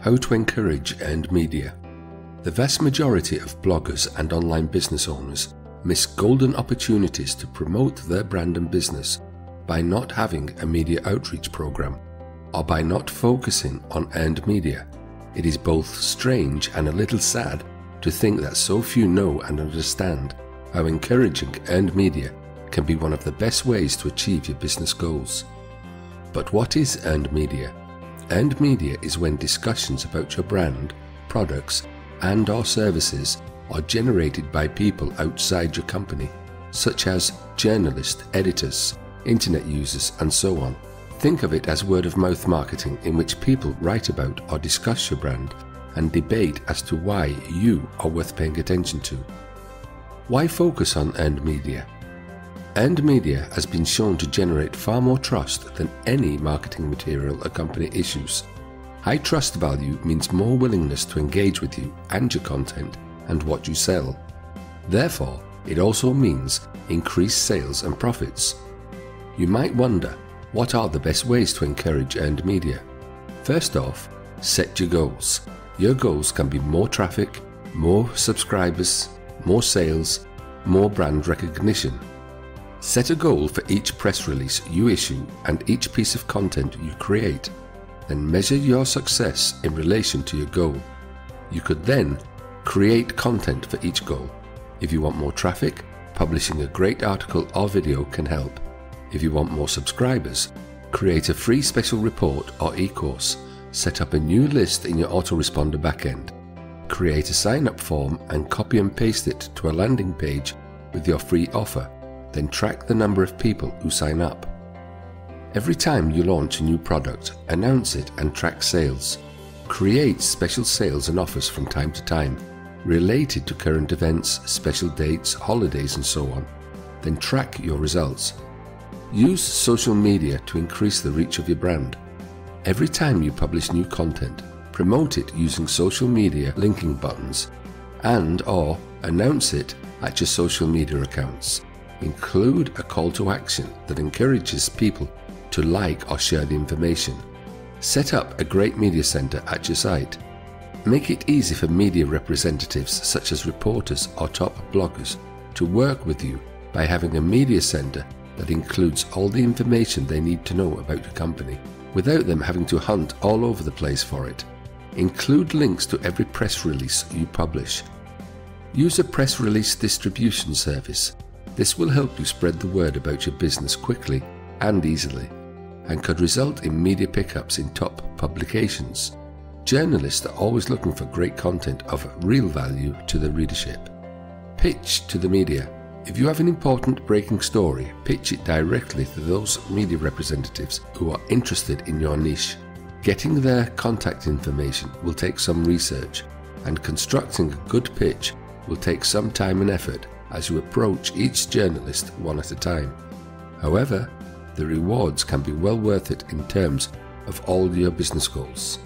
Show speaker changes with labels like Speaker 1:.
Speaker 1: How to encourage earned media. The vast majority of bloggers and online business owners miss golden opportunities to promote their brand and business by not having a media outreach program or by not focusing on earned media. It is both strange and a little sad to think that so few know and understand how encouraging earned media can be one of the best ways to achieve your business goals. But what is earned media? Earned media is when discussions about your brand, products, and/or services are generated by people outside your company, such as journalists, editors, internet users, and so on. Think of it as word-of-mouth marketing in which people write about or discuss your brand and debate as to why you are worth paying attention to. Why focus on earned media? Earned media has been shown to generate far more trust than any marketing material a company issues. High trust value means more willingness to engage with you and your content and what you sell. Therefore, it also means increased sales and profits. You might wonder, what are the best ways to encourage earned media? First off, set your goals. Your goals can be more traffic, more subscribers, more sales, more brand recognition. Set a goal for each press release you issue and each piece of content you create. Then measure your success in relation to your goal. You could then create content for each goal. If you want more traffic, publishing a great article or video can help. If you want more subscribers, create a free special report or e-course. Set up a new list in your autoresponder backend. Create a sign-up form and copy and paste it to a landing page with your free offer. Then track the number of people who sign up. Every time you launch a new product, announce it and track sales. Create special sales and offers from time to time, related to current events, special dates, holidays, and so on. Then track your results. Use social media to increase the reach of your brand. Every time you publish new content, promote it using social media linking buttons and/or announce it at your social media accounts. Include a call to action that encourages people to like or share the information. Set up a great media center at your site. Make it easy for media representatives such as reporters or top bloggers to work with you by having a media center that includes all the information they need to know about your company without them having to hunt all over the place for it. Include links to every press release you publish. Use a press release distribution service. This will help you spread the word about your business quickly and easily, and could result in media pickups in top publications. Journalists are always looking for great content of real value to the readership. Pitch to the media. If you have an important breaking story, pitch it directly to those media representatives who are interested in your niche. Getting their contact information will take some research, and constructing a good pitch will take some time and effort as you approach each journalist one at a time. However, the rewards can be well worth it in terms of all your business goals.